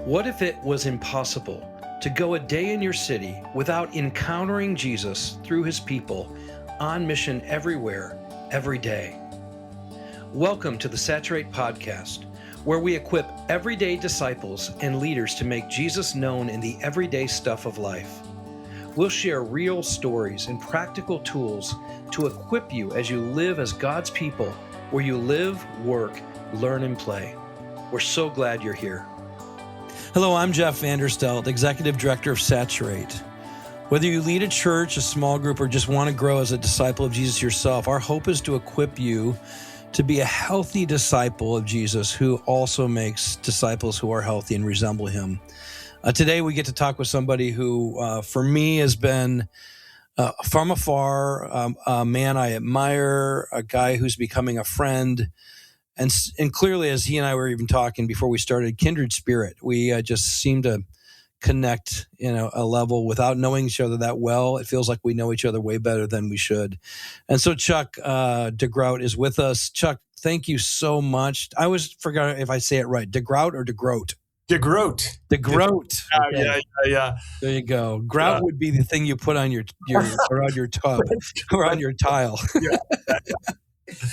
What if it was impossible to go a day in your city without encountering Jesus through his people on mission everywhere, every day? Welcome to the Saturate podcast, where we equip everyday disciples and leaders to make Jesus known in the everyday stuff of life. We'll share real stories and practical tools to equip you as you live as God's people, where you live, work, learn, and play. We're so glad you're here. Hello, I'm Jeff Vanderstelt, Executive Director of Saturate. Whether you lead a church, a small group, or just want to grow as a disciple of Jesus yourself, our hope is to equip you to be a healthy disciple of Jesus who also makes disciples who are healthy and resemble him. Today, we get to talk with somebody who, for me, has been from afar, a man I admire, a guy who's becoming a friend. And clearly, as he and I were even talking before we started, kindred spirit. We just seem to connect in a level without knowing each other that well. It feels like we know each other way better than we should. And so Chuck DeGroat is with us. Chuck, thank you so much. I always forgot if I say it right. DeGroat or DeGroat? DeGroat. DeGroat. Okay. Yeah. There you go. Grout would be the thing you put on your around your tub or on your tile. Yeah.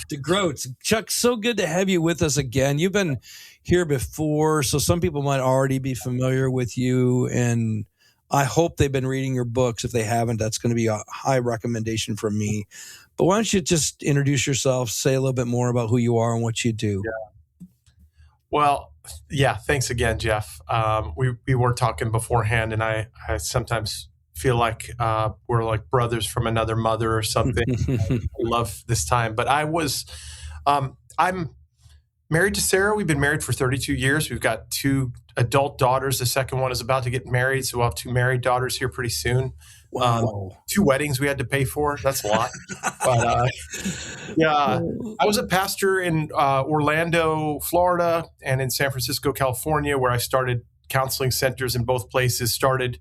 DeGroat. Chuck, so good to have you with us again. You've been here before, so some people might already be familiar with you, and I hope they've been reading your books. If they haven't, that's going to be a high recommendation from me. But why don't you just introduce yourself, say a little bit more about who you are and what you do? Yeah. Well, yeah, thanks again, Jeff. We were talking beforehand, and I sometimes feel like we're like brothers from another mother or something. I love this time. But I'm married to Sarah. We've been married for 32 years. We've got 2 adult daughters. The second one is about to get married, so we'll have 2 married daughters here pretty soon. Wow. 2 weddings we had to pay for. That's a lot. But yeah, I was a pastor in Orlando, Florida, and in San Francisco, California, where I started counseling centers in both places, started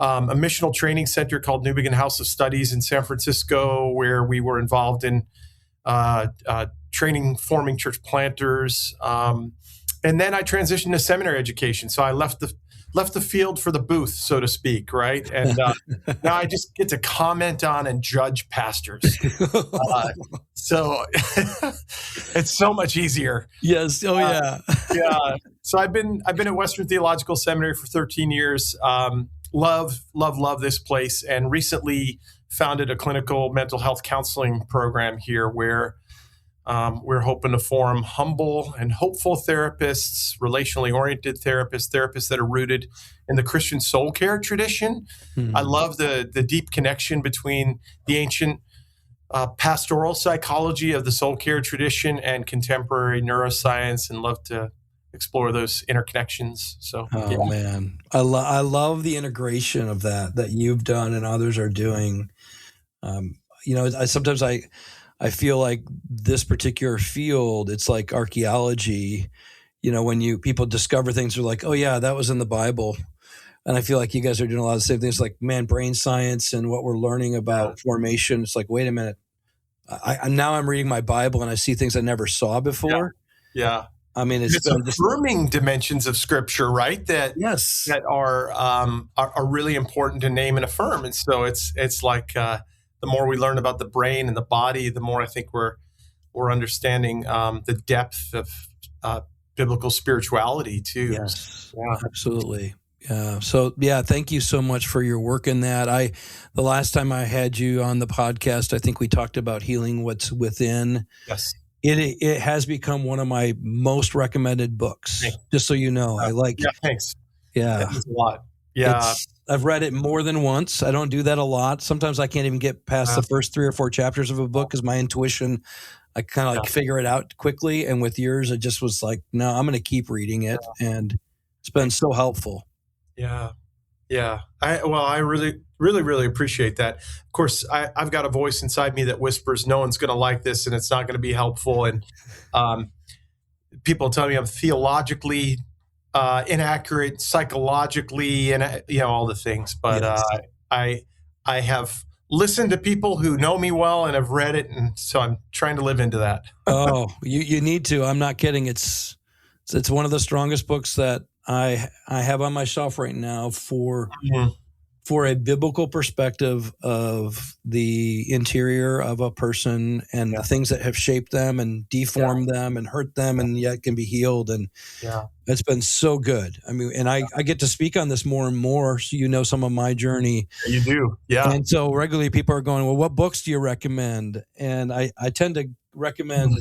a missional training center called New Begin House of Studies in San Francisco, where we were involved in training, forming church planters. And then I transitioned to seminary education. So I left the field for the booth, so to speak, right? And now I just get to comment on and judge pastors. So it's so much easier. Yes. Oh, yeah. Yeah. So I've been at Western Theological Seminary for 13 years. Love this place, and recently founded a clinical mental health counseling program here where we're hoping to form humble and hopeful therapists, relationally oriented therapists that are rooted in the Christian soul care tradition. Mm-hmm. I love the deep connection between the ancient pastoral psychology of the soul care tradition and contemporary neuroscience, and love to explore those interconnections. So, man, I love the integration of that you've done and others are doing. Sometimes I feel like this particular field, it's like archaeology. When people discover things, they're like, oh yeah, that was in the Bible. And I feel like you guys are doing a lot of the same things, like brain science and what we're learning about formation. It's like, wait a minute, now I'm reading my Bible and I see things I never saw before. Yeah. I mean, it's affirming dimensions of Scripture, right? That are really important to name and affirm. And so it's like the more we learn about the brain and the body, the more I think we're understanding the depth of biblical spirituality too. Yes, absolutely. Yeah. So thank you so much for your work in that. The last time I had you on the podcast, I think we talked about healing what's within. Yes. It has become one of my most recommended books. Thanks. Just so you know, I like. Yeah, thanks. Yeah, that means a lot. Yeah, I've read it more than once. I don't do that a lot. Sometimes I can't even get past the first 3 or 4 chapters of a book because my intuition, I kind of figure it out quickly. And with yours, it just was like, no, I'm going to keep reading it, and it's been so helpful. Yeah. I really appreciate that. Of course, I've got a voice inside me that whispers, no one's going to like this and it's not going to be helpful. And people tell me I'm theologically inaccurate, psychologically, and all the things. But I have listened to people who know me well and have read it, and so I'm trying to live into that. Oh, you need to. I'm not kidding. It's one of the strongest books that I have on my shelf right now for Mhm. a biblical perspective of the interior of a person and Yeah. the things that have shaped them and deformed them and hurt them and yet can be healed. And Yeah. it's been so good. I mean, and I get to speak on this more and more. So, some of my journey. You do. Yeah. And so regularly people are going, well, what books do you recommend? And I tend to recommend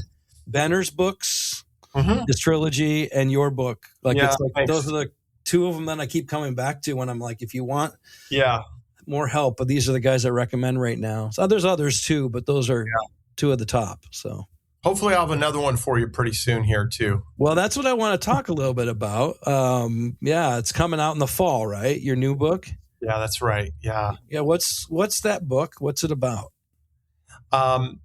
Benner's books, Mhm. his trilogy, and your book. Like, Yeah. it's like Thanks. those are the two of them that I keep coming back to when I'm like, if you want Yeah. more help, but these are the guys I recommend right now. So there's others too, but those are two of the top. So Hopefully I'll have another one for you pretty soon here too. well, that's what I want to talk a little bit about. It's coming out in the fall, right? Your new book. Yeah, that's right. Yeah. Yeah. What's that book? What's it about? Um,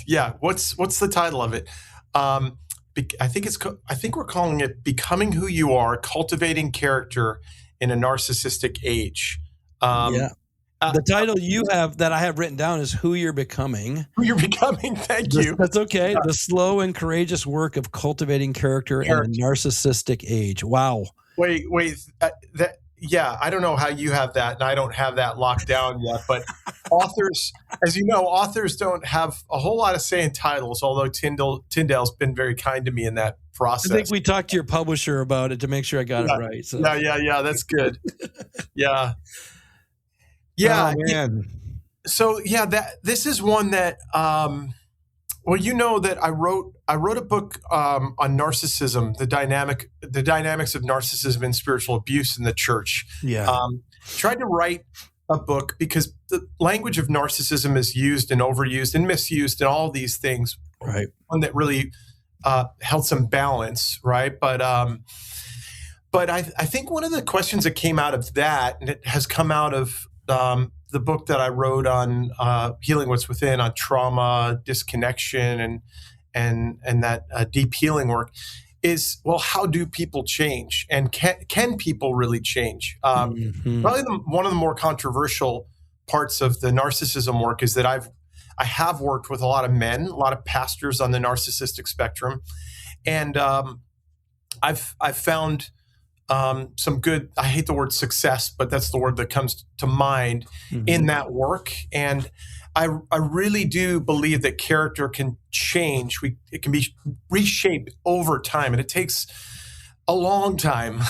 yeah. What's the title of it? I think we're calling it "Becoming Who You Are: Cultivating Character in a Narcissistic Age." The title you have that I have written down is "Who You're Becoming." Who you're becoming. Thank you. That's okay. Yeah. The slow and courageous work of cultivating character in a narcissistic age. Wow. Wait. I don't know how you have that, and I don't have that locked down yet. But authors, as you know, authors don't have a whole lot of say in titles. Although Tyndale's been very kind to me in that process. I think we talked to your publisher about it to make sure I got it right. So. Yeah. That's good. Yeah. Yeah. Oh, man. This is one that. That I wrote a book on narcissism, the dynamics of narcissism and spiritual abuse in the church. Yeah. Tried to write a book because the language of narcissism is used and overused and misused and all these things. Right. One that really held some balance, right? But I think one of the questions that came out of that, and it has come out of the book that I wrote on healing what's within, on trauma, disconnection, and that deep healing work, is, well, how do people change, and can people really change? Probably one of the more controversial parts of the narcissism work is that I have worked with a lot of men, a lot of pastors on the narcissistic spectrum, and I've found some good, I hate the word success, but that's the word that comes to mind in that work. And I really do believe that character can change. It can be reshaped over time. And it takes a long time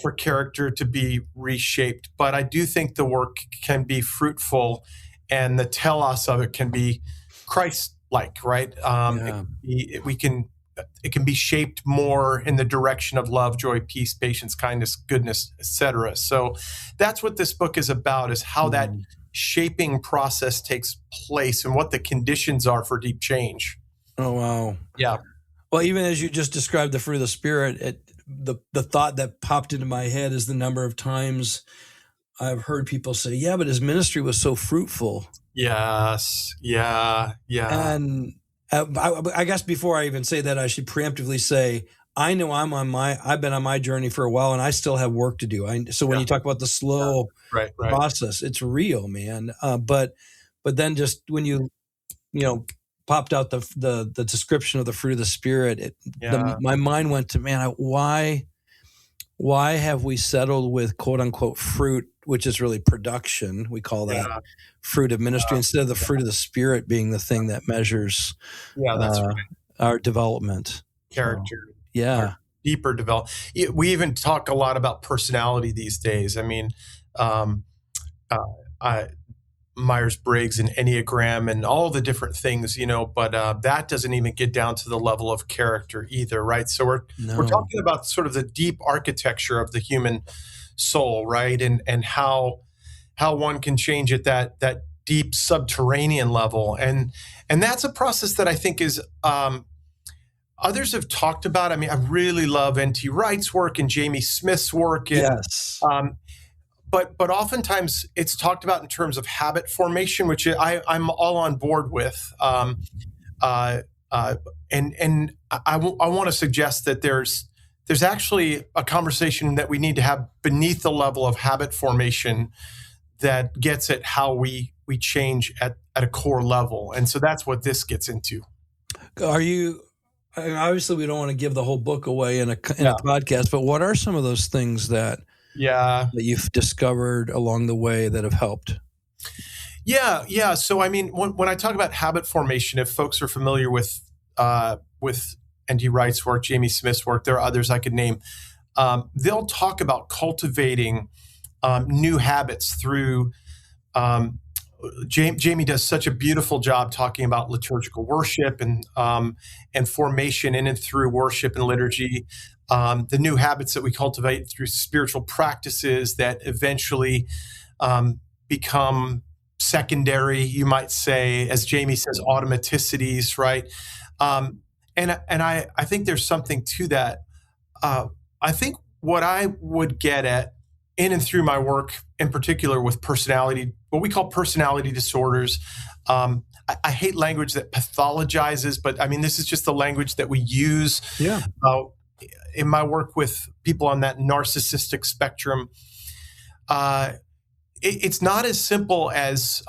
for character to be reshaped. But I do think the work can be fruitful, and the telos of it can be Christ-like, right? It can be shaped more in the direction of love, joy, peace, patience, kindness, goodness, etc. So that's what this book is about, is how that shaping process takes place and what the conditions are for deep change. Oh, wow. Yeah. Well, even as you just described the fruit of the Spirit, the thought that popped into my head is the number of times I've heard people say, yeah, but his ministry was so fruitful. Yes. Yeah. And I guess before I even say that, I should preemptively say, I know I've been on my journey for a while, and I still have work to do. So when you talk about the slow process, it's real, man. But then just when you popped out the description of the fruit of the Spirit, my mind went to, man, why have we settled with quote unquote fruit, which is really production? We call that fruit of ministry, instead of the fruit of the Spirit being the thing that measures our development. Character. Our deeper development. We even talk a lot about personality these days. I mean, Myers-Briggs and Enneagram and all the different things, but that doesn't even get down to the level of character either, right? So we're talking about sort of the deep architecture of the human soul, right? And how one can change at that deep subterranean level. And that's a process that I think is others have talked about. I mean, I really love N.T. Wright's work and Jamie Smith's work. And, yes. But oftentimes it's talked about in terms of habit formation, which I'm all on board with. And I want to suggest that there's actually a conversation that we need to have beneath the level of habit formation that gets at how we change at a core level. And so that's what this gets into. Obviously, we don't want to give the whole book away in a Yeah. podcast, but what are some of those things that Yeah. you've discovered along the way that have helped? Yeah. So, I mean, when I talk about habit formation, if folks are familiar with N.T. Wright's work, Jamie Smith's work, there are others I could name. They'll talk about cultivating new habits through. Jamie does such a beautiful job talking about liturgical worship and formation in and through worship and liturgy. The new habits that we cultivate through spiritual practices that eventually become secondary, you might say, as Jamie says, automaticities, right? And I think there's something to that. I think what I would get at in and through my work, in particular with personality, what we call personality disorders. I hate language that pathologizes, but I mean, this is just the language that we use. Yeah. In my work with people on that narcissistic spectrum, it's not as simple as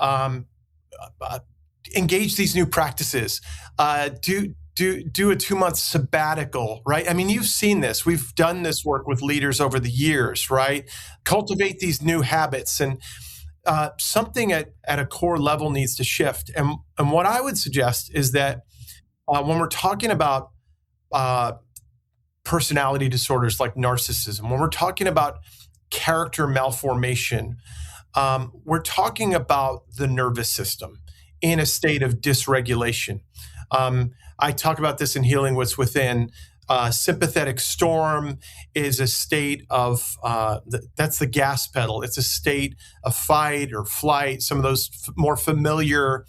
engage these new practices, do a 2-month sabbatical, right? I mean, you've seen this. We've done this work with leaders over the years, right? Cultivate these new habits, and something at a core level needs to shift. And what I would suggest is that when we're talking about personality disorders like narcissism, when we're talking about character malformation, we're talking about the nervous system in a state of dysregulation. I talk about this in Healing What's Within. Sympathetic storm is a state of, that's the gas pedal. It's a state of fight or flight, some of those more familiar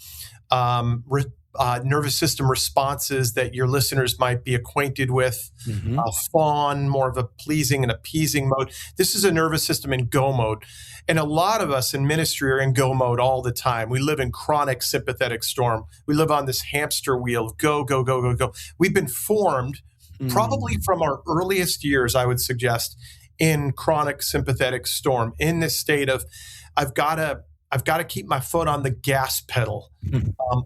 nervous system responses that your listeners might be acquainted with. Mm-hmm. Fawn, more of a pleasing and appeasing mode. This is a nervous system in go mode. And a lot of us in ministry are in go mode all the time. We live in chronic sympathetic storm. We live on this hamster wheel of go, go, go, go, go. We've been formed probably from our earliest years, I would suggest, in chronic sympathetic storm, in this state of, I've got to keep my foot on the gas pedal,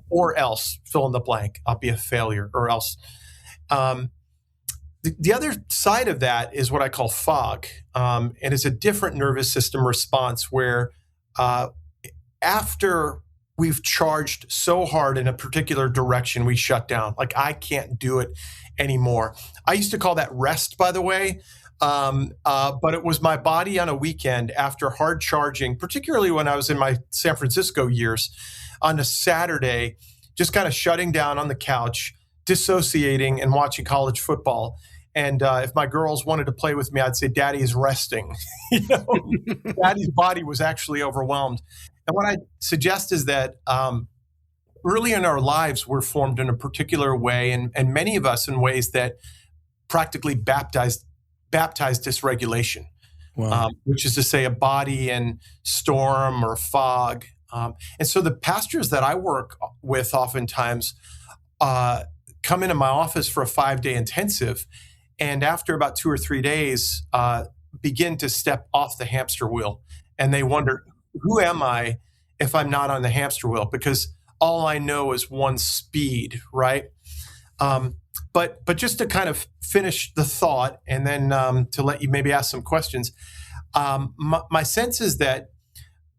or else, fill in the blank, I'll be a failure, or else. The other side of that is what I call fog, and it's a different nervous system response where after we've charged so hard in a particular direction, we shut down. Like, I can't do it anymore. I used to call that rest, by the way. But it was my body on a weekend after hard charging, particularly when I was in my San Francisco years, on a Saturday, just kind of shutting down on the couch, dissociating and watching college football. And if my girls wanted to play with me, I'd say, Daddy is resting. Daddy's body was actually overwhelmed. And what I suggest is that early in our lives, we're formed in a particular way, and many of us in ways that practically baptized dysregulation, Wow. Which is to say a body in storm or fog. And so the pastors that I work with oftentimes come into my office for a 5-day intensive, and after about 2 or 3 days, begin to step off the hamster wheel. And they wonder, who am I if I'm not on the hamster wheel? Because all I know is one speed, right? But just to kind of finish the thought, and then to let you maybe ask some questions, my sense is that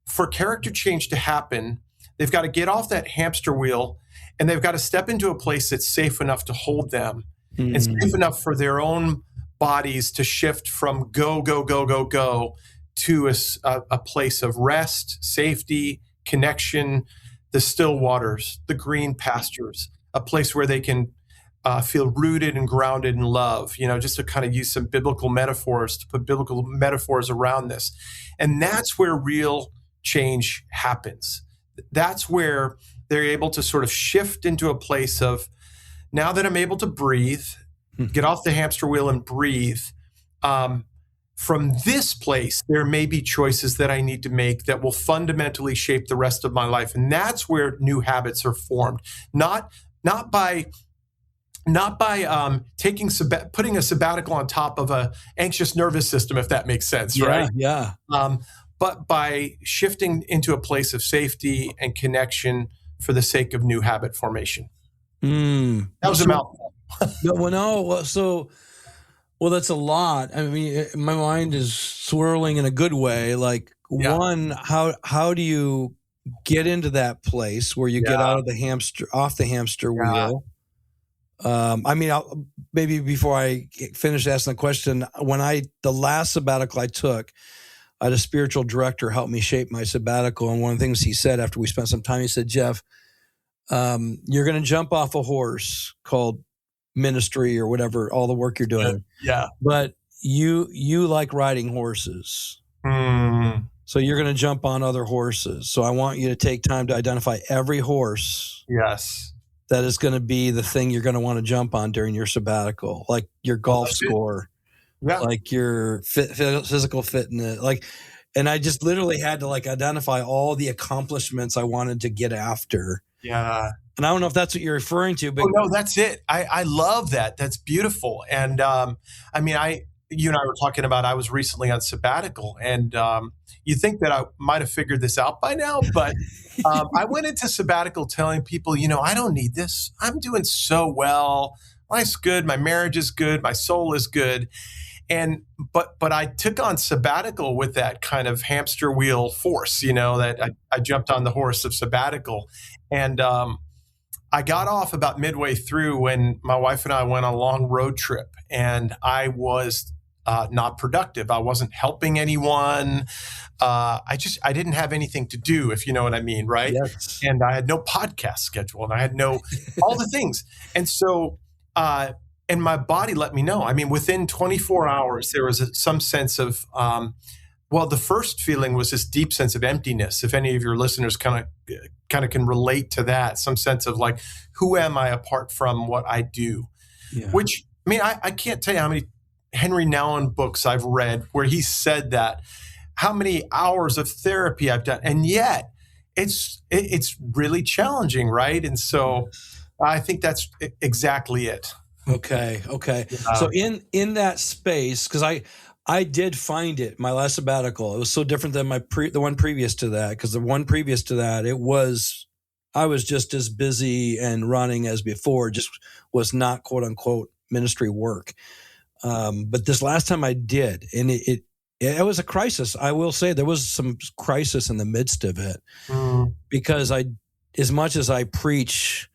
for character change to happen, they've got to get off that hamster wheel, and they've got to step into a place that's safe enough to hold them, and safe enough for their own bodies to shift from go, go, go, go, go to a place of rest, safety, connection, the still waters, the green pastures, a place where they can feel rooted and grounded in love, just to kind of use some biblical metaphors, to put biblical metaphors around this. And that's where real change happens. That's where they're able to sort of shift into a place of, now that I'm able to breathe, get off the hamster wheel and breathe, from this place, there may be choices that I need to make that will fundamentally shape the rest of my life. And that's where new habits are formed, not by putting a sabbatical on top of a anxious nervous system, if that makes sense, right? Yeah. But by shifting into a place of safety and connection for the sake of new habit formation. That was a mouthful. Well, that's a lot. I mean, my mind is swirling in a good way. Like, Yeah. one, how do you get into that place where you get Yeah. out of off the hamster Yeah. wheel? I mean, maybe before I finish asking the question, the last sabbatical I took, I had a spiritual director help me shape my sabbatical. And one of the things he said after we spent some time, he said, Jeff, you're going to jump off a horse called ministry or whatever, all the work you're doing. Yeah. But you like riding horses. Mm. So you're going to jump on other horses. So I want you to take time to identify every horse. Yes. That is going to be the thing you're going to want to jump on during your sabbatical, like your golf score, like your physical fitness, and I just literally had to identify all the accomplishments I wanted to get after. Yeah. And I don't know if that's what you're referring to, but no, that's it. I love that. That's beautiful. And I mean, you and I were talking about, I was recently on sabbatical, and you think that I might have figured this out by now, but I went into sabbatical telling people, I don't need this. I'm doing so well. Life's good. My marriage is good. My soul is good. But I took on sabbatical with that kind of hamster wheel force, that I jumped on the horse of sabbatical. And I got off about midway through when my wife and I went on a long road trip, and I was not productive. I wasn't helping anyone. I didn't have anything to do, if you know what I mean, right? Yes. And I had no podcast schedule, and I had all the things. And so, and my body let me know. I mean, within 24 hours, there was some sense of, the first feeling was this deep sense of emptiness. If any of your listeners kind of can relate to that, some sense of who am I apart from what I do? Yeah. Which, I mean, I can't tell you how many Henry Nouwen books I've read where he said that, how many hours of therapy I've done. And yet it's really challenging, right? And so I think that's exactly it. Okay. So in that space, because I did find it, my last sabbatical, it was so different than the one previous to that, because the one previous to that, I was just as busy and running as before, just was not quote unquote ministry work. But this last time I did, and it was a crisis. I will say there was some crisis in the midst of it, because as much as I preach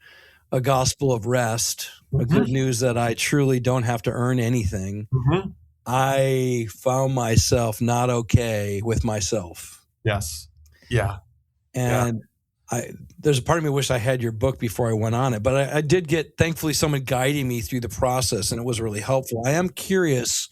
a gospel of rest, a good news that I truly don't have to earn anything, I found myself not okay with myself. Yes. Yeah. And there's a part of me wish I had your book before I went on it, but I did get, thankfully, someone guiding me through the process, and it was really helpful. I am curious,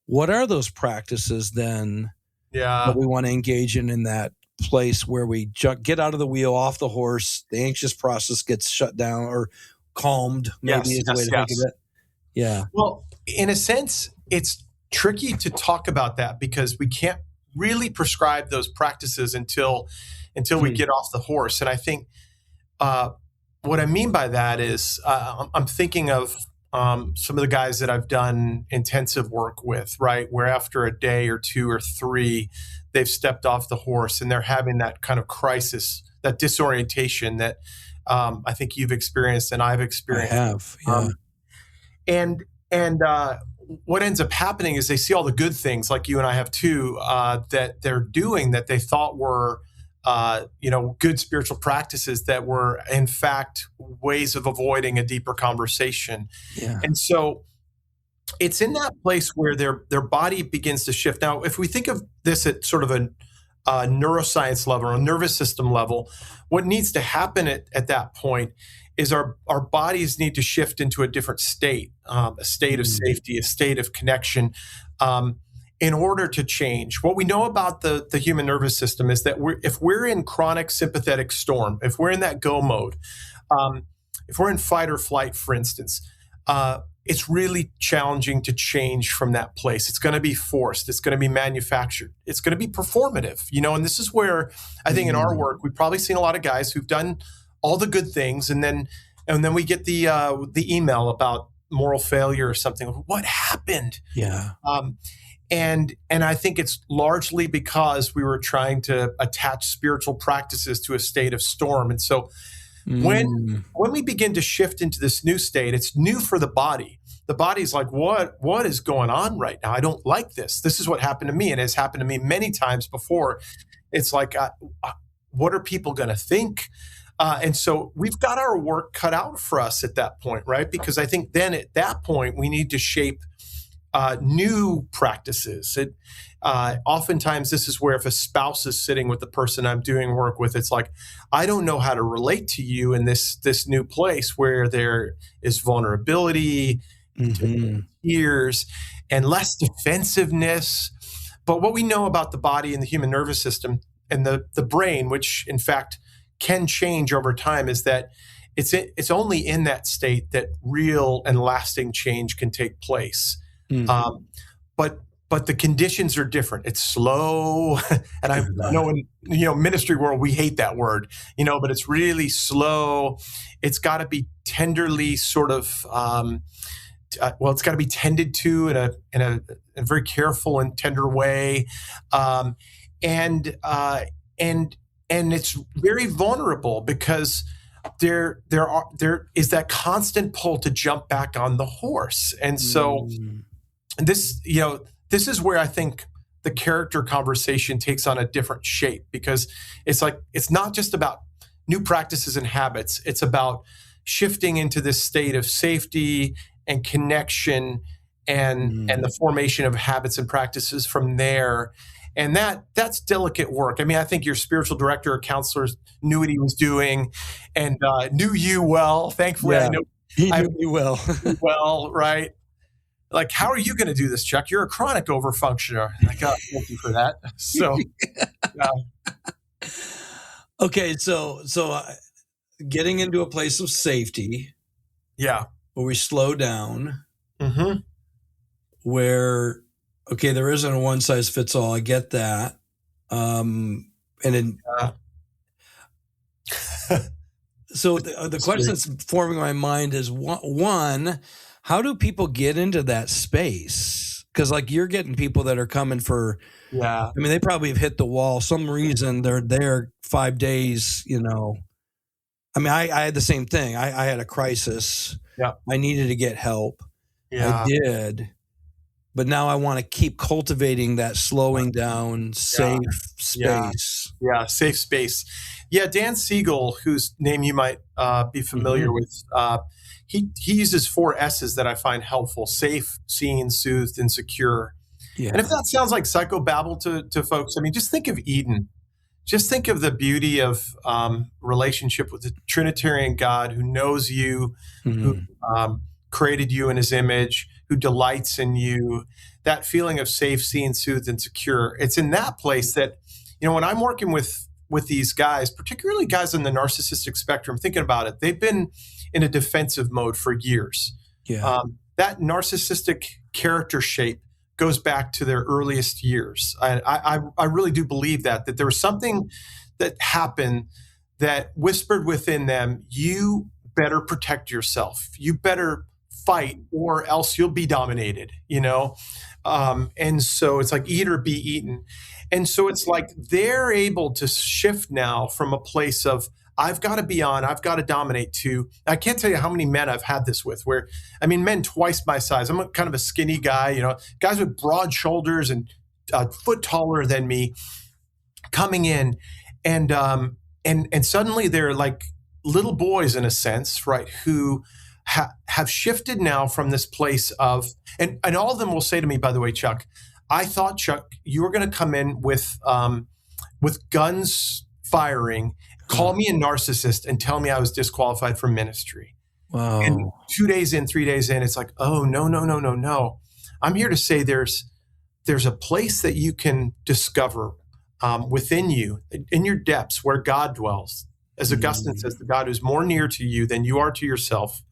what are those practices then that we want to engage in that place where we get out of the wheel, off the horse, the anxious process gets shut down or calmed, maybe is the way to think of it. Yeah. Well, in a sense, it's tricky to talk about that because we can't really prescribe those practices until we get off the horse. And I think what I mean by that is I'm thinking of some of the guys that I've done intensive work with, right? Where after a day or two or three, they've stepped off the horse and they're having that kind of crisis, that disorientation that I think you've experienced and I've experienced. I have, yeah. And what ends up happening is they see all the good things, like you and I have too, that they're doing that they thought were good spiritual practices that were in fact ways of avoiding a deeper conversation. Yeah. And so it's in that place where their body begins to shift. Now, if we think of this at sort of a neuroscience level or a nervous system level, what needs to happen at that point is our bodies need to shift into a different state, a state of safety, a state of connection, in order to change. What we know about the human nervous system is that if we're in chronic sympathetic storm, if we're in that go mode, if we're in fight or flight, for instance, it's really challenging to change from that place. It's going to be forced. It's going to be manufactured. It's going to be performative, and this is where I think in our work, we've probably seen a lot of guys who've done all the good things. And then we get the email about moral failure or something. What happened? Yeah. And I think it's largely because we were trying to attach spiritual practices to a state of storm. And so Mm. When we begin to shift into this new state, it's new for the body. The body's like, what is going on right now? I don't like this. This is what happened to me, and it has happened to me many times before. It's like, what are people going to think? And so we've got our work cut out for us at that point, right? Because I think then at that point, we need to shape new practices. Oftentimes, this is where if a spouse is sitting with the person I'm doing work with, it's like, I don't know how to relate to you in this new place where there is vulnerability, tears, and less defensiveness. But what we know about the body and the human nervous system and the brain, which in fact can change over time, is that it's only in that state that real and lasting change can take place. But the conditions are different. It's slow, and I know in ministry world we hate that word, but it's really slow. It's got to be tenderly sort of. It's got to be tended to in a very careful and tender way, and it's very vulnerable because there is that constant pull to jump back on the horse, and so this is where I think the character conversation takes on a different shape, because it's like it's not just about new practices and habits; it's about shifting into this state of safety and connection and the formation of habits and practices from there. And that's delicate work. I mean, I think your spiritual director or counselors knew what he was doing and knew you well. Thankfully, Yeah, I know he knew me well. well, right? Like, how are you going to do this, Chuck? You're a chronic overfunctioner. Like, thank you for that. So, Okay, so getting into a place of safety, yeah, where we slow down, mm-hmm. where, okay, there isn't a one size fits all. I get that. So the question that's forming in my mind is one, how do people get into that space? Because like you're getting people that are coming for, I mean, they probably have hit the wall. Some reason they're there 5 days, I mean, I had the same thing. I had a crisis. Yeah. I needed to get help. Yeah. I did. But now I want to keep cultivating that slowing down, safe space. Yeah, safe space. Yeah, Dan Siegel, whose name you might be familiar with, he uses 4 S's that I find helpful: safe, seen, soothed, and secure. Yeah. And if that sounds like psychobabble to folks, I mean, just think of Eden. Just think of the beauty of relationship with the Trinitarian God who knows you, who created you in his image, who delights in you, that feeling of safe, seen, soothed, and secure. It's in that place that, when I'm working with these guys, particularly guys on the narcissistic spectrum, thinking about it, they've been in a defensive mode for years. Yeah. That narcissistic character shape goes back to their earliest years. I really do believe that there was something that happened that whispered within them, you better protect yourself. You better fight or else you'll be dominated, and so it's like eat or be eaten. And so it's like they're able to shift now from a place of I've got to be on, I've got to dominate, to I can't tell you how many men I've had this with, where, I mean, men twice my size. I'm kind of a skinny guy, guys with broad shoulders and a foot taller than me coming in, and suddenly they're like little boys in a sense, right, who have shifted now from this place of, and all of them will say to me, by the way, Chuck, I thought, Chuck, you were going to come in with guns firing, call me a narcissist, and tell me I was disqualified from ministry. Wow. And 2 days in, 3 days in, it's like, oh, no. I'm here to say there's a place that you can discover within you, in your depths, where God dwells. As Augustine says, the God who's more near to you than you are to yourself,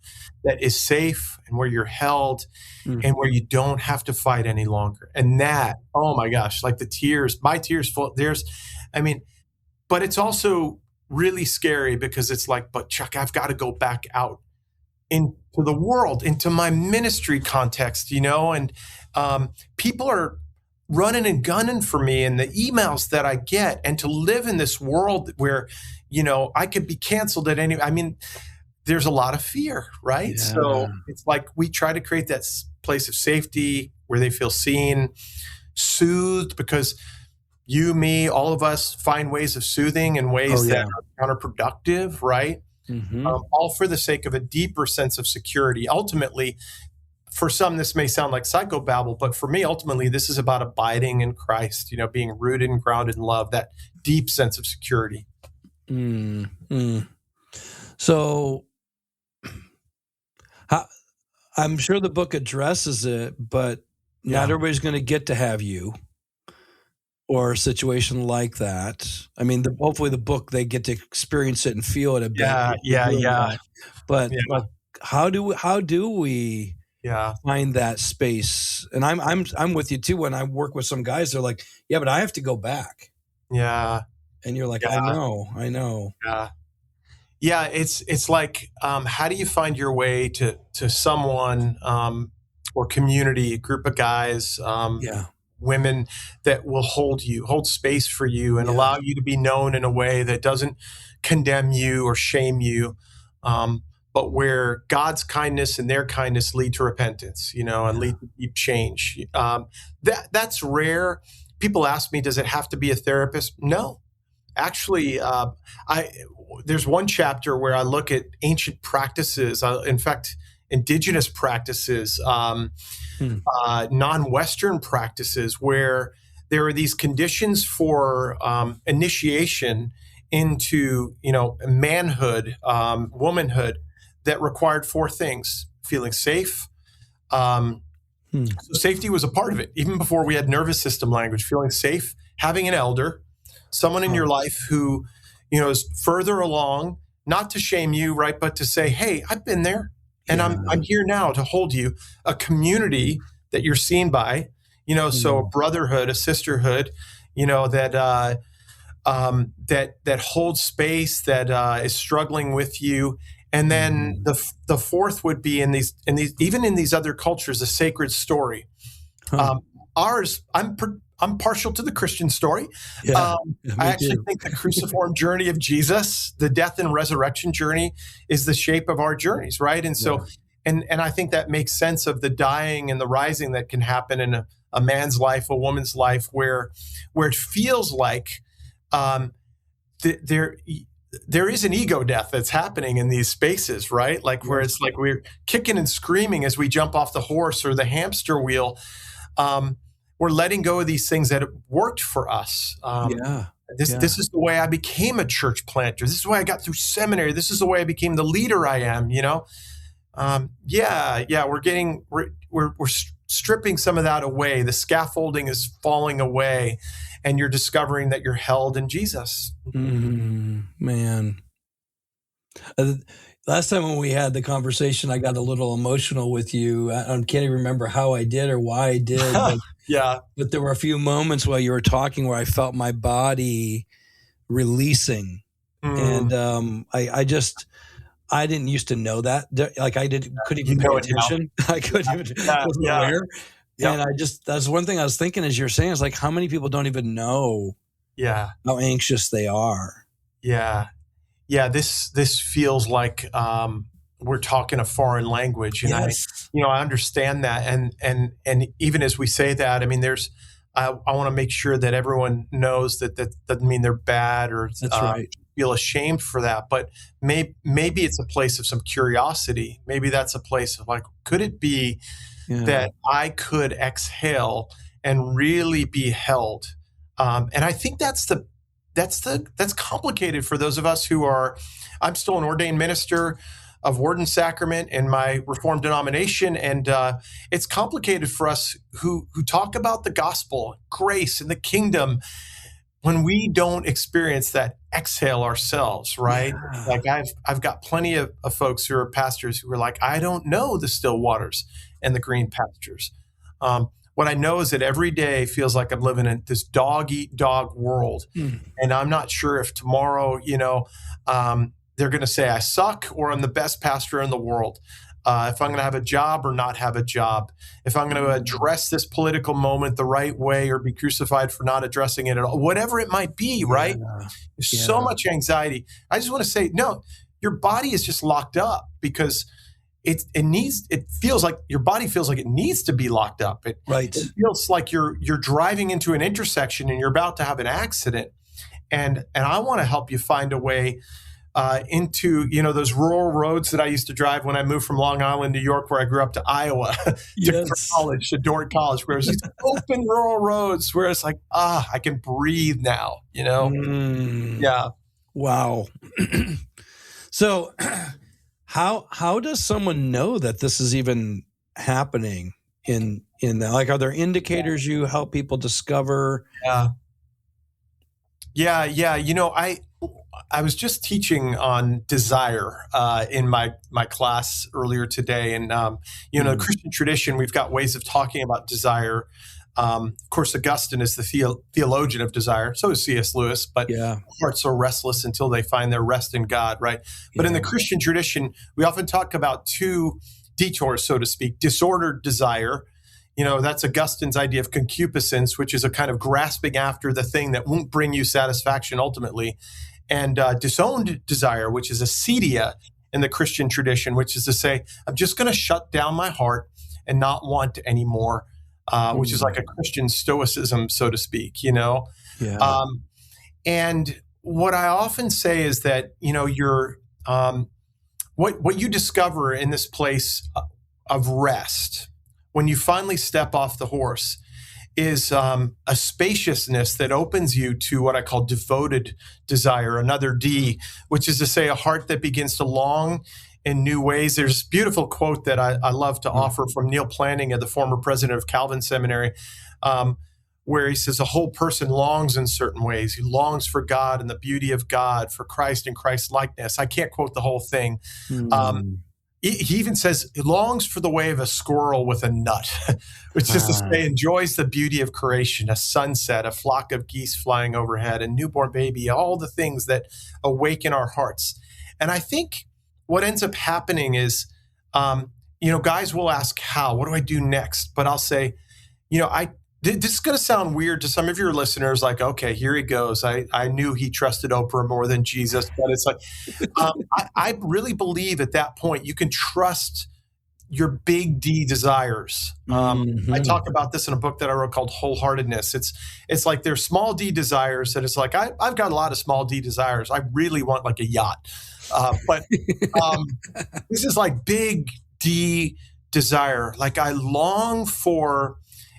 that is safe and where you're held and where you don't have to fight any longer. And that, oh my gosh, like the tears, my tears full, but it's also really scary because it's like, but Chuck, I've got to go back out into the world, into my ministry context, and people are running and gunning for me and the emails that I get, and to live in this world where, I could be canceled at any, there's a lot of fear, right? Yeah. So it's like we try to create that place of safety where they feel seen, soothed, because you, me, all of us find ways of soothing in ways that are counterproductive, right? Mm-hmm. All for the sake of a deeper sense of security. Ultimately, for some, this may sound like psychobabble, but for me, ultimately, this is about abiding in Christ, being rooted and grounded in love, that deep sense of security. So I'm sure the book addresses it, but not everybody's going to get to have you or a situation like that. Hopefully the book, they get to experience it and feel it a bit. Yeah. But like, how do we find that space? And I'm with you too. When I work with some guys, they're like, yeah, but I have to go back. Yeah. And you're like, I know. Yeah. It's like, how do you find your way to someone, or community, a group of guys, women that will hold space for you and allow you to be known in a way that doesn't condemn you or shame you, but where God's kindness and their kindness lead to repentance, and lead to deep change. That's rare. People ask me, does it have to be a therapist? No. Actually, there's one chapter where I look at ancient practices, in fact, indigenous practices, non-Western practices, where there are these conditions for initiation into, manhood, womanhood, that required 4 things: feeling safe. So safety was a part of it, even before we had nervous system language. Feeling safe, having an elder, someone in your life who, is further along, not to shame you, right, but to say, hey, I've been there. And I'm here now to hold you. A community that you're seen by, so a brotherhood, a sisterhood, that holds space, that is struggling with you. And then the fourth would be in these even in these other cultures, a sacred story. Ours, I'm partial to the Christian story. I actually think the cruciform journey of Jesus, the death and resurrection journey, is the shape of our journeys, right? And so, and I think that makes sense of the dying and the rising that can happen in a man's life, a woman's life, where it feels like there is an ego death that's happening in these spaces, right? Like where it's like we're kicking and screaming as we jump off the horse or the hamster wheel. We're letting go of these things that have worked for us. This is the way I became a church planter. This is the way I got through seminary. This is the way I became the leader I am. We're stripping some of that away. The scaffolding is falling away, and you're discovering that you're held in Jesus. Man. Last time when we had the conversation, I got a little emotional with you. I can't even remember how I did or why I did. But there were a few moments while you were talking where I felt my body releasing. And I didn't used to know that. Like couldn't even pay attention. I couldn't even, wasn't aware. And that's one thing I was thinking as you're saying, is like, how many people don't even know how anxious they are? This feels like we're talking a foreign language, and I understand that, and even as we say that, I want to make sure that everyone knows that doesn't mean they're bad or feel ashamed for that, but maybe it's a place of some curiosity. Maybe that's a place of like, could it be that I could exhale and really be held? And I think that's complicated for those of us who are. I'm still an ordained minister of Word and Sacrament in my Reformed denomination, and it's complicated for us who talk about the gospel, grace, and the kingdom when we don't experience that exhale ourselves, right? Like I've got plenty of folks who are pastors who are like, I don't know the still waters and the green pastures. What I know is that every day feels like I'm living in this dog-eat-dog world. And I'm not sure if tomorrow, they're going to say I suck or I'm the best pastor in the world. if I'm going to have a job or not have a job, if I'm going to address this political moment the right way or be crucified for not addressing it at all, whatever it might be, right? There's so much anxiety. I just want to say, no, your body is just locked up because it feels like your body feels like it needs to be locked up. It feels like you're driving into an intersection and you're about to have an accident. And I want to help you find a way into, those rural roads that I used to drive when I moved from Long Island, New York, where I grew up, to Iowa, to Dordt College, where it's these open rural roads where it's like, I can breathe now, Yeah. Wow. So how does someone know that this is even happening in that? Like, are there indicators you help people discover? Yeah. I was just teaching on desire in my class earlier today. And, the Christian tradition, we've got ways of talking about desire. Of course, Augustine is the theologian of desire. So is C.S. Lewis. But hearts are restless until they find their rest in God, right? But in the Christian tradition, we often talk about two detours, so to speak: disordered desire. That's Augustine's idea of concupiscence, which is a kind of grasping after the thing that won't bring you satisfaction ultimately. And disowned desire, which is acedia in the Christian tradition, which is to say, I'm just going to shut down my heart and not want anymore, which is like a Christian stoicism, so to speak, And what I often say is that, you're what you discover in this place of rest, when you finally step off the horse, is a spaciousness that opens you to what I call devoted desire, another D, which is to say a heart that begins to long in new ways. There's a beautiful quote that I love to offer from Neil Planting, the former president of Calvin Seminary, where he says a whole person longs in certain ways. He longs for God and the beauty of God, for Christ and Christ's likeness. I can't quote the whole thing. He even says he longs for the way of a squirrel with a nut, which is to say enjoys the beauty of creation, a sunset, a flock of geese flying overhead, a newborn baby, all the things that awaken our hearts. And I think what ends up happening is, guys will ask, how? What do I do next? But I'll say, this is going to sound weird to some of your listeners, like, okay, here he goes. I knew he trusted Oprah more than Jesus. But it's like, I really believe at that point you can trust your big D desires. I talk about this in a book that I wrote called Wholeheartedness. It's like there's small D desires that it's like, I've got a lot of small D desires. I really want like a yacht. But this is like big D desire. Like I long for...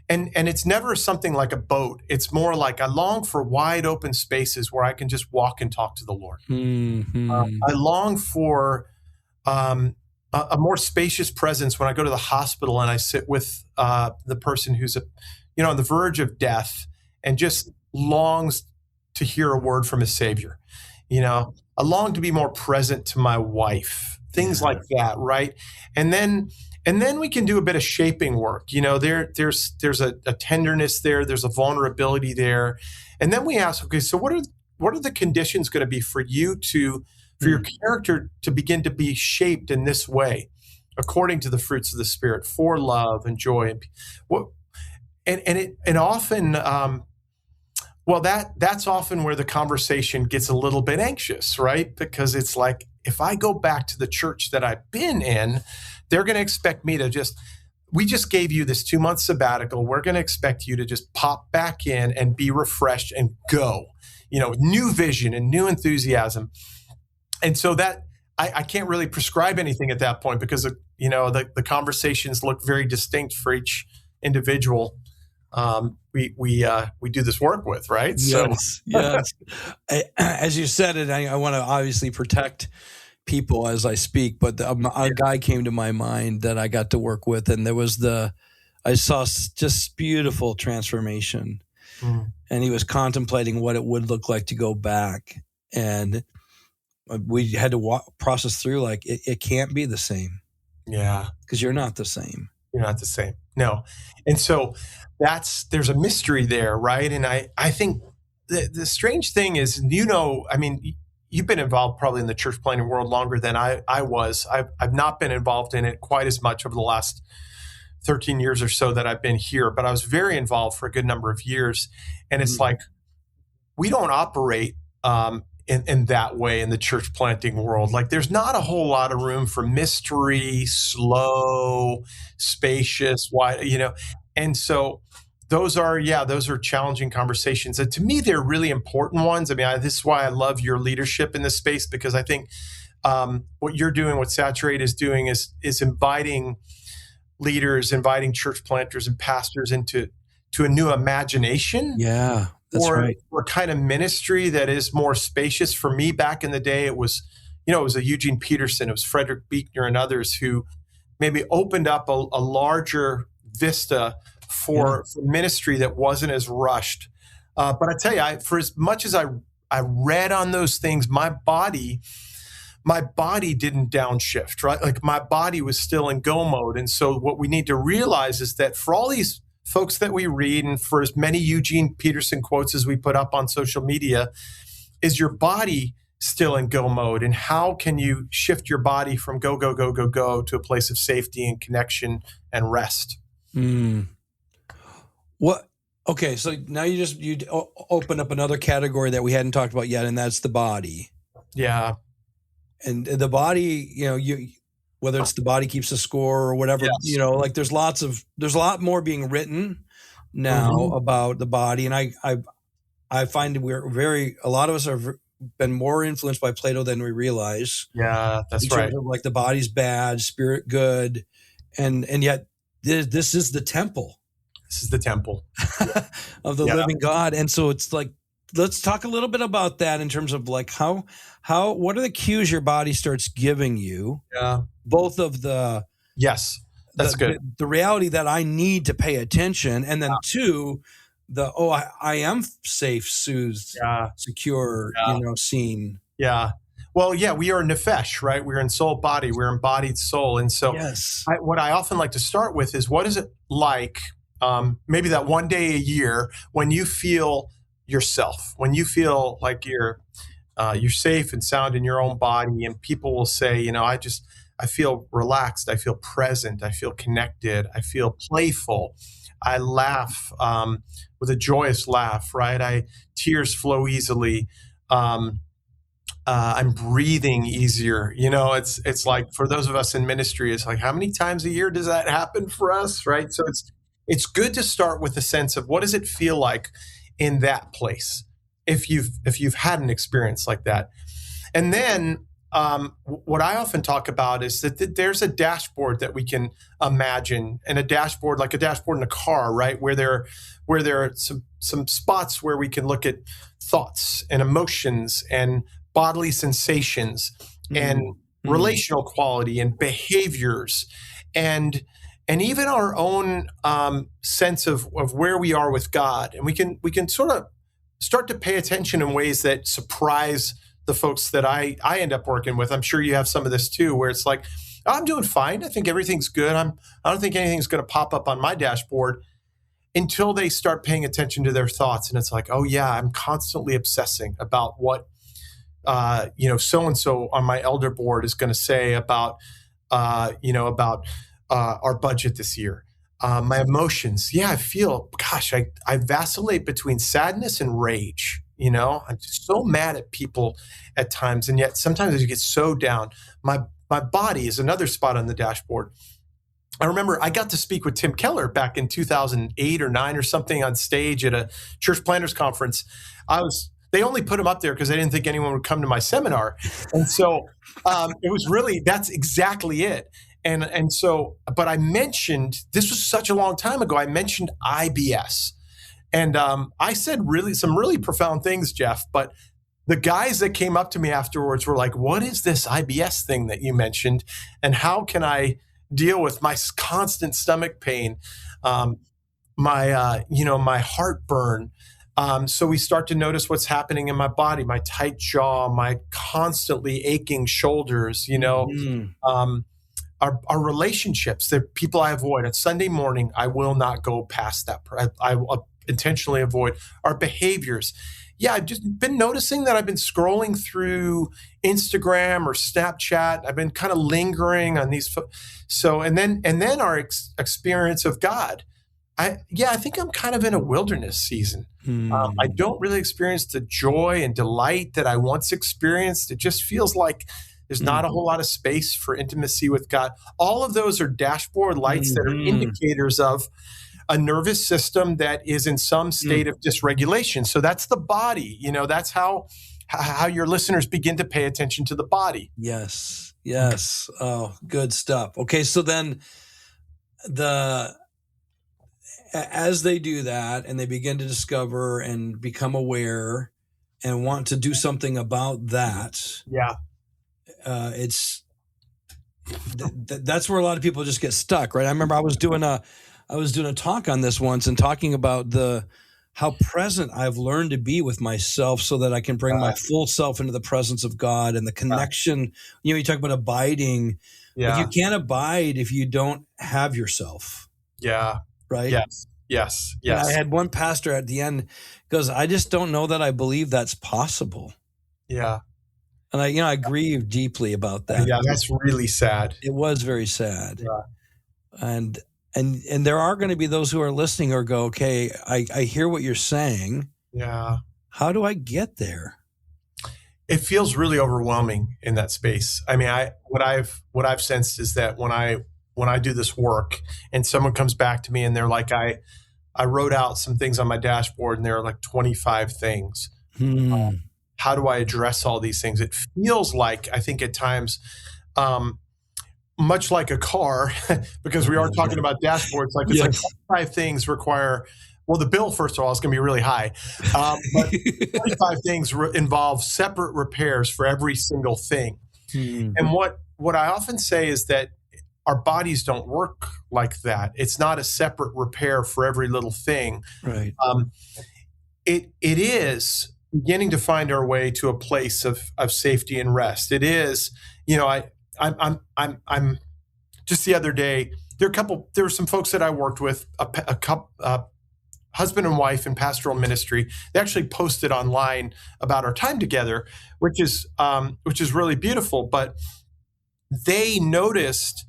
And it's never something like a boat. It's more like I long for wide open spaces where I can just walk and talk to the Lord. I long for a more spacious presence when I go to the hospital and I sit with the person who's on the verge of death and just longs to hear a word from his Savior. I long to be more present to my wife. Things like that, right? And then we can do a bit of shaping work. There's a tenderness there. There's a vulnerability there. And then we ask, okay, so what are the conditions going to be for you for your character to begin to be shaped in this way, according to the fruits of the Spirit, for love and joy and often, that's often where the conversation gets a little bit anxious, right? Because it's like, if I go back to the church that I've been in, they're going to expect me to we just gave you this 2-month sabbatical. We're going to expect you to just pop back in and be refreshed and go, new vision and new enthusiasm. And so that I can't really prescribe anything at that point because, the conversations look very distinct for each individual. We do this work with, right? Yes. As you said it, I want to obviously protect people as I speak, but a guy came to my mind that I got to work with, and I saw just beautiful transformation, and he was contemplating what it would look like to go back, and we had to process through like it can't be the same. Yeah, because you're not the same. You're not the same. No, and so there's a mystery there, right? And I think the strange thing is, you've been involved probably in the church planting world longer than I was. I've not been involved in it quite as much over the last 13 years or so that I've been here, but I was very involved for a good number of years. And it's like, we don't operate in that way in the church planting world. Like, there's not a whole lot of room for mystery, slow, spacious, wide, and so those are challenging conversations. And to me, they're really important ones. I mean, this is why I love your leadership in this space, because I think what you're doing, what Saturate is doing is inviting leaders, inviting church planters and pastors into a new imagination. Yeah, that's right. Or kind of ministry that is more spacious. For me, back in the day, it was a Eugene Peterson, it was Frederick Buechner and others who maybe opened up a larger vista for ministry that wasn't as rushed. But I tell you, for as much as I read on those things, my body didn't downshift, right? Like, my body was still in go mode. And so what we need to realize is that for all these folks that we read, and for as many Eugene Peterson quotes as we put up on social media, is your body still in go mode? And how can you shift your body from go, go, go, go, go to a place of safety and connection and rest? What? Okay, so now you open up another category that we hadn't talked about yet, and that's the body. Yeah. And the body, whether it's the body keeps the score or whatever, like there's a lot more being written now about the body. And I find a lot of us have been more influenced by Plato than we realize. Yeah, that's right. Of like, the body's bad, spirit good. And yet this is the temple. This is the temple of the living God. And so it's like, let's talk a little bit about that in terms of like what are the cues your body starts giving you? Yeah. Both of the good. The reality that I need to pay attention, and then two, I am safe, soothed, secure, seen. Yeah. Well, we are nefesh, right? We're in soul body. We're embodied soul. And so what I often like to start with is, what is it like, maybe that one day a year, when you feel yourself, when you feel like you're safe and sound in your own body, and people will say, I feel relaxed, I feel present, I feel connected, I feel playful, I laugh with a joyous laugh, right? Tears flow easily. I'm breathing easier. It's like, for those of us in ministry, it's like, how many times a year does that happen for us, right? So it's good to start with a sense of, what does it feel like in that place, if you've had an experience like that. And then what I often talk about is that there's a dashboard that we can imagine, and a dashboard, like a dashboard in a car, right? Where there are some spots where we can look at thoughts and emotions and bodily sensations and relational quality and behaviors and even our own sense of where we are with God. And we can sort of start to pay attention in ways that surprise the folks that I end up working with. I'm sure you have some of this too, where it's like, I'm doing fine. I think everything's good. I don't think anything's going to pop up on my dashboard, until they start paying attention to their thoughts. And it's like, oh yeah, I'm constantly obsessing about what, so-and-so on my elder board is going to say about our budget this year. My emotions. Yeah, I feel, I vacillate between sadness and rage. I'm just so mad at people at times. And yet sometimes I get so down. My body is another spot on the dashboard. I remember I got to speak with Tim Keller back in 2008 or 9 or something on stage at a church planners conference. They only put him up there because they didn't think anyone would come to my seminar. And so it was really, that's exactly it. And so, but I mentioned, this was such a long time ago, I mentioned IBS. And I said some really profound things, Jeff, but the guys that came up to me afterwards were like, what is this IBS thing that you mentioned? And how can I deal with my constant stomach pain, my heartburn? So we start to notice what's happening in my body, my tight jaw, my constantly aching shoulders, our relationships, the people I avoid. On Sunday morning, I will not go past that. I will intentionally avoid our behaviors. yeah, I've just been noticing that I've been scrolling through Instagram or Snapchat. I've been kind of lingering on these. And then our experience of God. I think I'm kind of in a wilderness season. I don't really experience the joy and delight that I once experienced. It just feels like there's not a whole lot of space for intimacy with God. All of those are dashboard lights that are indicators of a nervous system that is in some state of dysregulation. So that's the body. That's how your listeners begin to pay attention to the body. Yes. Oh, good stuff. Okay, so then as they do that and they begin to discover and become aware and want to do something about that, that's where a lot of people just get stuck, right? I remember I was doing a talk on this once and talking about how present I've learned to be with myself so that I can bring my full self into the presence of God and the connection. You talk about abiding, but you can't abide if you don't have yourself. Yeah. Right? Yes. And I had one pastor at the end goes, I just don't know that I believe that's possible. Yeah. And I grieve deeply about that. Yeah, that's really sad. It was very sad. Yeah. And there are going to be those who are listening or go, okay, I hear what you're saying. Yeah. How do I get there? It feels really overwhelming in that space. I mean, what I've sensed is that when I do this work and someone comes back to me and they're like, I wrote out some things on my dashboard and there are like 25 things. How do I address all these things? It feels like, I think at times, much like a car, because we are talking about dashboards, like it's like 25 things require, well, the bill, first of all, is going to be really high. But 25 things involve separate repairs for every single thing. And what I often say is that our bodies don't work like that. It's not a separate repair for every little thing. Right. It is beginning to find our way to a place of safety and rest. It is, I'm just the other day, there were some folks that I worked with, a couple, husband and wife in pastoral ministry. They actually posted online about our time together, which is really beautiful. But they noticed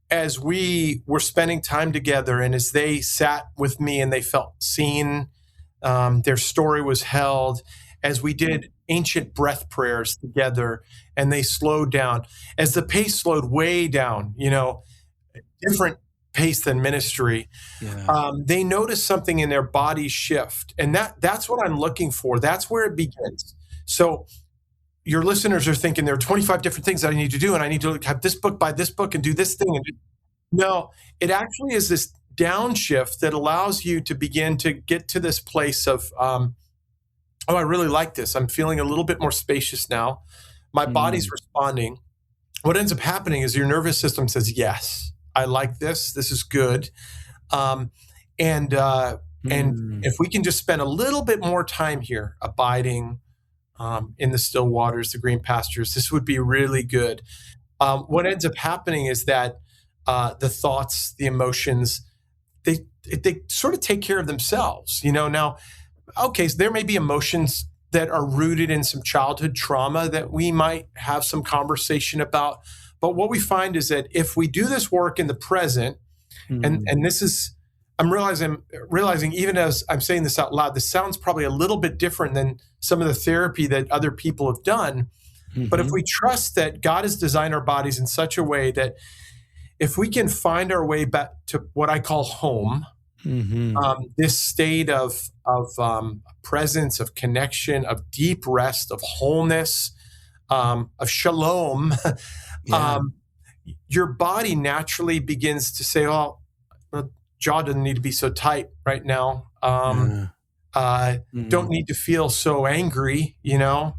as we were spending time together and as they sat with me and they felt seen, their story was held, as we did ancient breath prayers together and they slowed down, as the pace slowed way down, different pace than ministry. They noticed something in their body shift. And that's what I'm looking for. That's where it begins. So your listeners are thinking there are 25 different things that I need to do, and I need to have this book, buy this book, and do this thing. No, it actually is this downshift that allows you to begin to get to this place of, I really like this. I'm feeling a little bit more spacious now. My body's responding. What ends up happening is your nervous system says, yes, I like this. This is good. And if we can just spend a little bit more time here abiding in the still waters, the green pastures, this would be really good. What ends up happening is that the thoughts, the emotions, they sort of take care of themselves. Now, okay, so there may be emotions that are rooted in some childhood trauma that we might have some conversation about. But what we find is that if we do this work in the present, and this is, I'm realizing even as I'm saying this out loud, this sounds probably a little bit different than some of the therapy that other people have done. But if we trust that God has designed our bodies in such a way that if we can find our way back to what I call home, this state of presence, of connection, of deep rest, of wholeness, of shalom, your body naturally begins to say, "Oh, jaw doesn't need to be so tight right now. Don't need to feel so angry."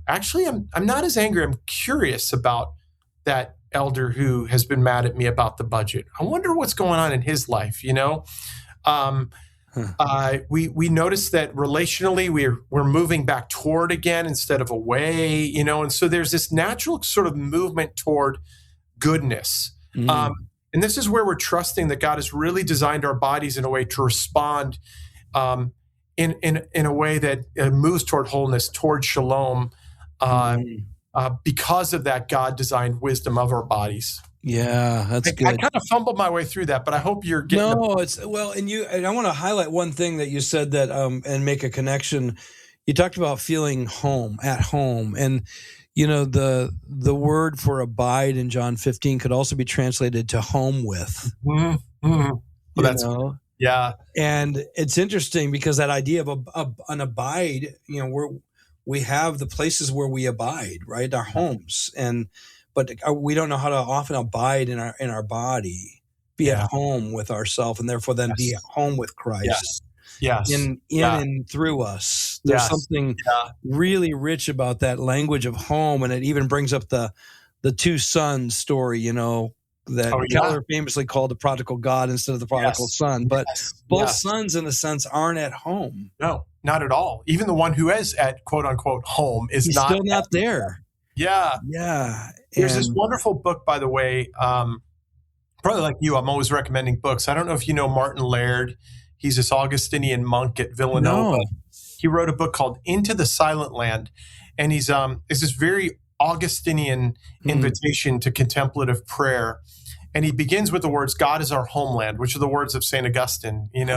Actually, I'm not as angry. I'm curious about that elder who has been mad at me about the budget. I wonder what's going on in his life. We notice that relationally we're moving back toward again instead of away, and so there's this natural sort of movement toward goodness. And this is where we're trusting that God has really designed our bodies in a way to respond in a way that moves toward wholeness, toward shalom, because of that God-designed wisdom of our bodies. Yeah, that's good. I kind of fumbled my way through that, but I hope you're getting. And I want to highlight one thing that you said that and make a connection. You talked about feeling at home, and the word for abide in John 15 could also be translated to home with. Well, yeah. And it's interesting because that idea of an abide, we have the places where we abide, right? Our homes, but we don't know how to often abide in our body, be at home with ourselves, and therefore then be at home with Christ. Yes. In and through us. There's something really rich about that language of home, and it even brings up the two sons story, that Keller famously called the prodigal God instead of the prodigal son. But both sons, in a sense, aren't at home. No, not at all. Even the one who is at quote unquote home is still not there. Yeah. Yeah. There's this wonderful book, by the way. Probably like you, I'm always recommending books. I don't know if you know Martin Laird. He's this Augustinian monk at Villanova. No. He wrote a book called Into the Silent Land. And it's this very Augustinian invitation to contemplative prayer. And he begins with the words, God is our homeland, which are the words of St. Augustine, and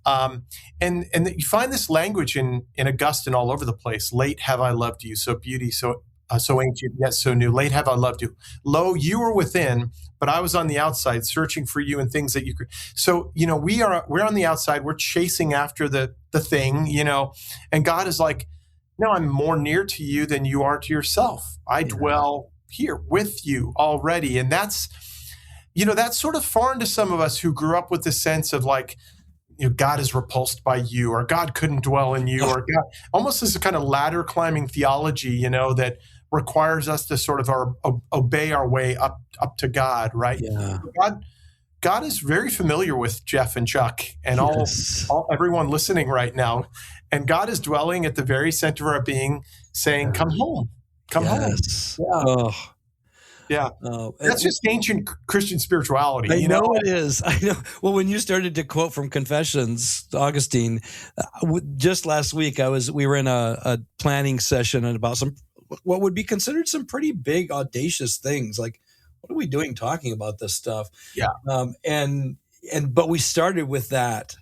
you find this language in Augustine all over the place. Late have I loved you, so beauty, so ancient, yet so new. Late have I loved you. Lo, you were within, but I was on the outside, searching for you and things that you could. So, we're on the outside, we're chasing after the thing, and God is like, no, I'm more near to you than you are to yourself. I dwell here with you already. And that's sort of foreign to some of us who grew up with the sense of like, God is repulsed by you, or God couldn't dwell in you, or God, almost as a kind of ladder climbing theology, that requires us to sort of obey our way up to God, right? Yeah. God is very familiar with Jeff and Chuck and all everyone listening right now. And God is dwelling at the very center of our being, saying, come home, come home. Yeah. That's just ancient Christian spirituality. I know it is. I know. Well, when you started to quote from Confessions, Augustine, just last week, we were in a planning session about what would be considered some pretty big, audacious things. Like, what are we doing talking about this stuff? Yeah. But we started with that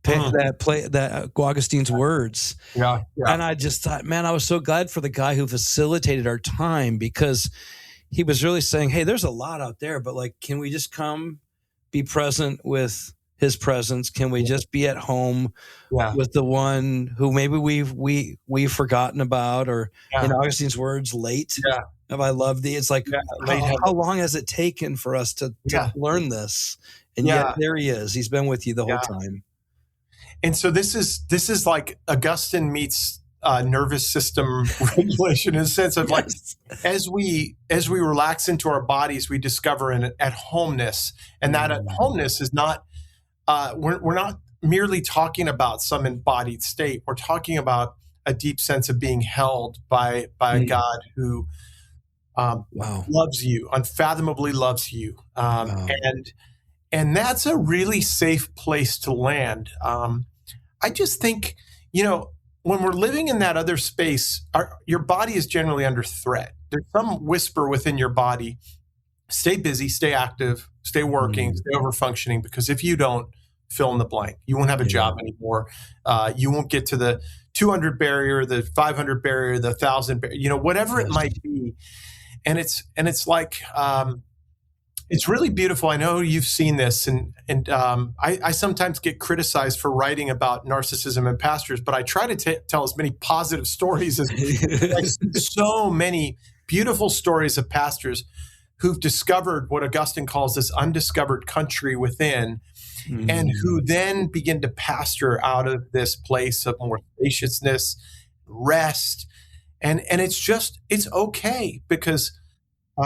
Augustine's words. Yeah. And I just thought, man, I was so glad for the guy who facilitated our time, because he was really saying, hey, there's a lot out there, but like, can we just come be present with his presence? Can we just be at home with the one who maybe we've forgotten about, or in Augustine's words, late have I loved thee? It's like, how long has it taken for us to learn this? And yet there he is. He's been with you the whole time. And so this is like Augustine meets nervous system regulation, in a sense of like, as we relax into our bodies, we discover an at-homeness, and that at-homeness is not, we're not merely talking about some embodied state. We're talking about a deep sense of being held by a God who loves you, unfathomably loves you, and that's a really safe place to land. I just think, when we're living in that other space, your body is generally under threat. There's some whisper within your body, stay busy, stay active, stay working, stay over functioning, because if you don't, fill in the blank, you won't have a job anymore. You won't get to the 200 barrier, the 500 barrier, the 1,000 barrier, whatever it might be. And it's like, it's really beautiful. I know you've seen this, and I sometimes get criticized for writing about narcissism in pastors, but I try to tell as many positive stories as so many beautiful stories of pastors who've discovered what Augustine calls this undiscovered country within, and who then begin to pastor out of this place of more spaciousness, rest, and it's okay, because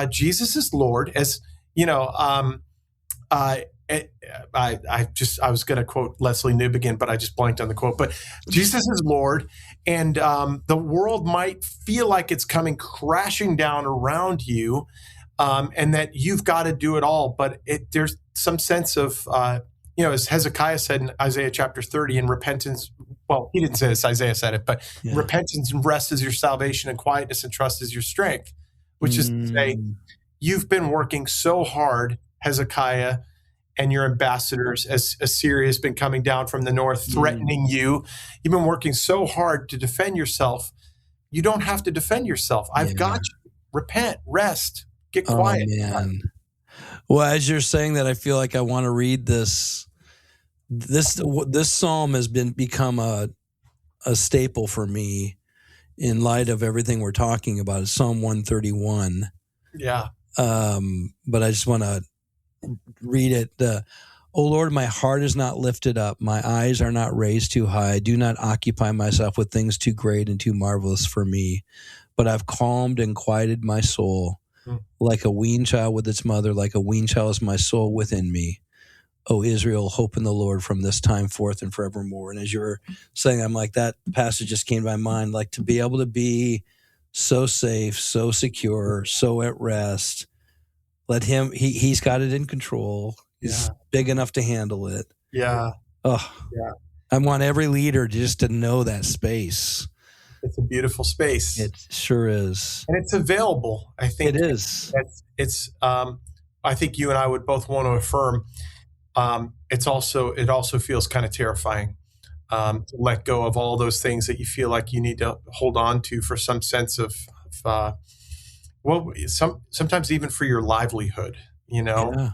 Jesus is Lord. As I was going to quote Leslie Newbegin, but I just blanked on the quote. But Jesus is Lord, and the world might feel like it's coming crashing down around you, and that you've got to do it all. But there's some sense of, as Hezekiah said in Isaiah chapter 30, in repentance, well, he didn't say this, Isaiah said it, but Yeah. repentance and rest is your salvation, and quietness and trust is your strength, which is to say, you've been working so hard, Hezekiah, and your ambassadors, as Assyria has been coming down from the north, threatening you. You've been working so hard to defend yourself. You don't have to defend yourself. I've got you. Repent, rest, get quiet. Oh, man. Well, as you're saying that, I feel like I want to read this. This psalm has become a staple for me in light of everything we're talking about. It's Psalm 131. Yeah. But I just want to read it. O Lord, my heart is not lifted up. My eyes are not raised too high. I do not occupy myself with things too great and too marvelous for me. But I've calmed and quieted my soul like a weaned child with its mother, like a weaned child is my soul within me. O Israel, hope in the Lord from this time forth and forevermore. And as you were saying, I'm like, that passage just came to my mind, like to be able to be so safe, so secure, so at rest. Let him, he's got it in control. He's big enough to handle it. Yeah. Oh, yeah. I want every leader just to know that space. It's a beautiful space. It sure is. And it's available. I think it is. I think you and I would both want to affirm. It also feels kind of terrifying to let go of all those things that you feel like you need to hold on to for some sense of sometimes even for your livelihood, you know. Yeah.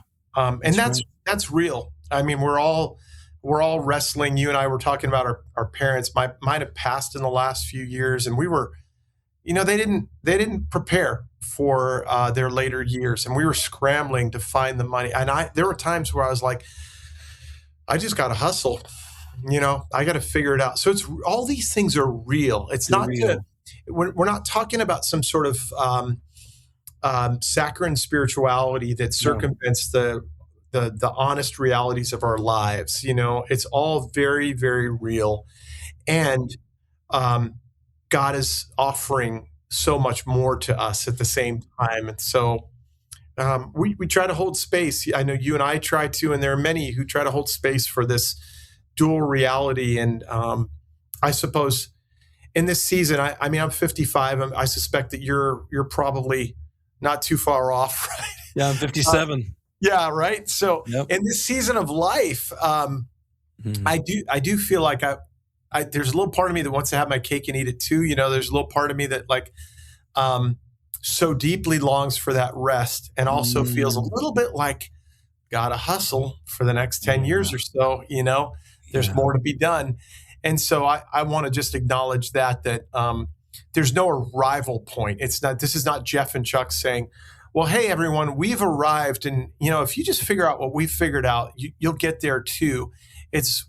And that's real. I mean, we're all wrestling. You and I were talking about our parents. Mine have passed in the last few years, and we were, you know, they didn't prepare for their later years, and we were scrambling to find the money. And there were times where I was like, I just got to hustle. You know, I got to figure it out. So it's all these things are real. It's not real. We're not talking about some sort of saccharine spirituality that circumvents the honest realities of our lives. You know, it's all very, very real. And God is offering so much more to us at the same time. And so we try to hold space. I know you and I try to, and there are many who try to hold space for this dual reality. And I suppose in this season, I mean, I'm 55. I suspect that you're probably not too far off, right? Yeah, I'm 57. Yeah, right. So in this season of life, I do feel like there's a little part of me that wants to have my cake and eat it too. You know, there's a little part of me that like so deeply longs for that rest, and also feels a little bit like gotta hustle for the next 10 years or so. You know, there's more to be done. And so I want to just acknowledge that there's no arrival point. This is not Jeff and Chuck saying, well, hey, everyone, we've arrived. And, you know, if you just figure out what we've figured out, you'll get there too.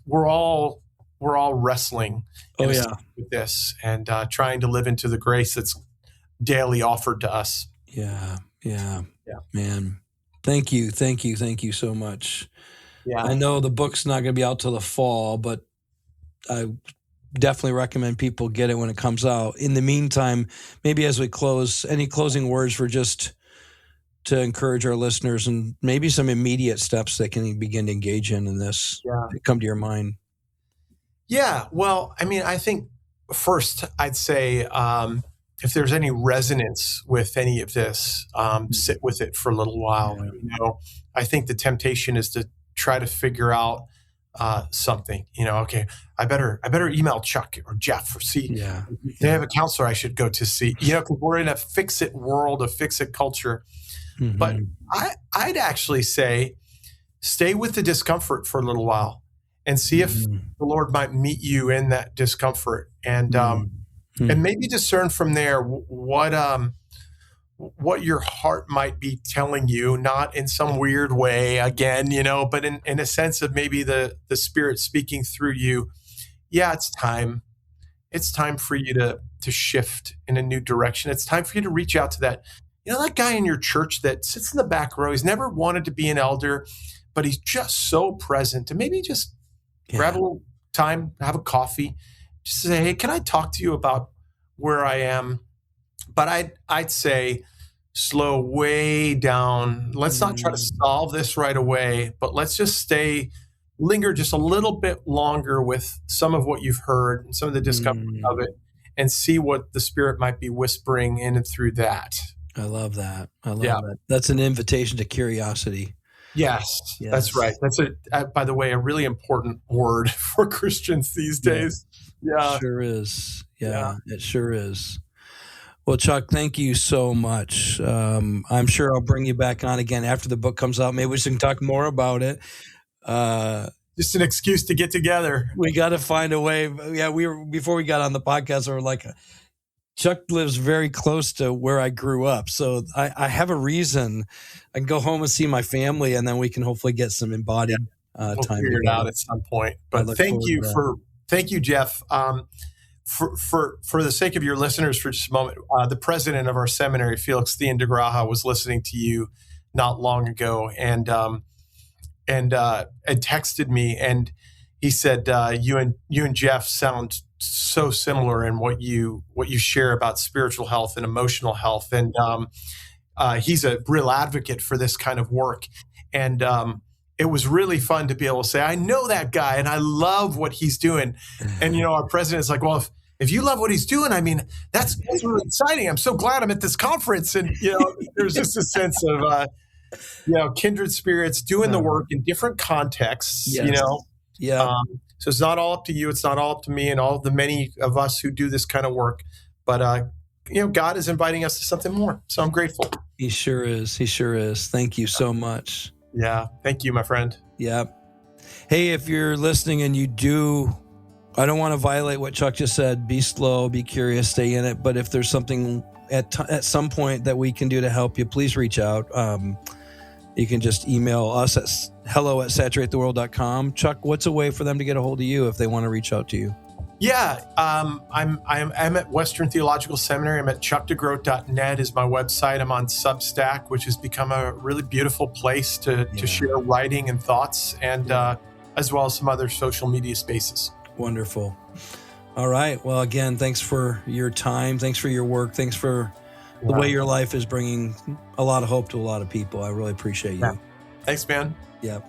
We're all wrestling with this and trying to live into the grace that's daily offered to us. Yeah. Man, thank you so much. Yeah. I know the book's not going to be out till the fall, but I definitely recommend people get it when it comes out. In the meantime, maybe as we close, any closing words for just to encourage our listeners and maybe some immediate steps they can begin to engage in this that come to your mind? Yeah, well, I mean, I think first I'd say if there's any resonance with any of this, sit with it for a little while. Yeah. You know, I think the temptation is to try to figure out something. You know, okay, I better email Chuck or Jeff or see. Yeah. They have a counselor I should go to see. You know, because we're in a fix-it world, a fix-it culture. Mm-hmm. But I'd actually say stay with the discomfort for a little while and see if the Lord might meet you in that discomfort, and maybe discern from there what your heart might be telling you, not in some weird way again, you know, but in a sense of maybe the Spirit speaking through you. Yeah, it's time. It's time for you to shift in a new direction. It's time for you to reach out to that guy in your church that sits in the back row. He's never wanted to be an elder, but he's just so present. And maybe just grab a little time, have a coffee, just say, hey, can I talk to you about where I am? But I'd say slow way down. Let's not try to solve this right away, but let's just stay linger just a little bit longer with some of what you've heard and some of the discomfort of it, and see what the Spirit might be whispering in and through that. I love that. I love that. That's an invitation to curiosity. Yes, that's right. That's by the way, a really important word for Christians these days. Yeah. It sure is. Yeah, it sure is. Well, Chuck, thank you so much. I'm sure I'll bring you back on again after the book comes out. Maybe we can talk more about it. Just an excuse to get together. We got to find a way. Yeah, before we got on the podcast, we were like, Chuck lives very close to where I grew up, so I have a reason. I can go home and see my family, and then we can hopefully get some embodied we'll time. Figure it out at some point. But thank you, Jeff. For the sake of your listeners, for just a moment, the president of our seminary, Felix Thean de Graha, was listening to you not long ago, and texted me, and he said you and Jeff sound so similar in what you share about spiritual health and emotional health, and he's a real advocate for this kind of work, and it was really fun to be able to say, I know that guy and I love what he's doing. And our president's like, well, if you love what he's doing, I mean, that's really exciting. I'm so glad I'm at this conference. And there's just a sense of kindred spirits doing the work in different contexts. Yes. So it's not all up to you. It's not all up to me and all the many of us who do this kind of work. But, God is inviting us to something more. So I'm grateful. He sure is. He sure is. Thank you so much. Yeah. Thank you, my friend. Yeah. Hey, if you're listening and I don't want to violate what Chuck just said. Be slow, be curious, stay in it. But if there's something at some point that we can do to help you, please reach out. You can just email us at hello@saturatetheworld.com. Chuck, what's a way for them to get a hold of you if they want to reach out to you? Yeah, I'm at Western Theological Seminary. I'm at chuckdegroat.net is my website. I'm on Substack, which has become a really beautiful place to share writing and thoughts, and as well as some other social media spaces. Wonderful. All right. Well, again, thanks for your time. Thanks for your work. Thanks for the way your life is bringing a lot of hope to a lot of people. I really appreciate you. Yeah. Thanks, man. Yeah.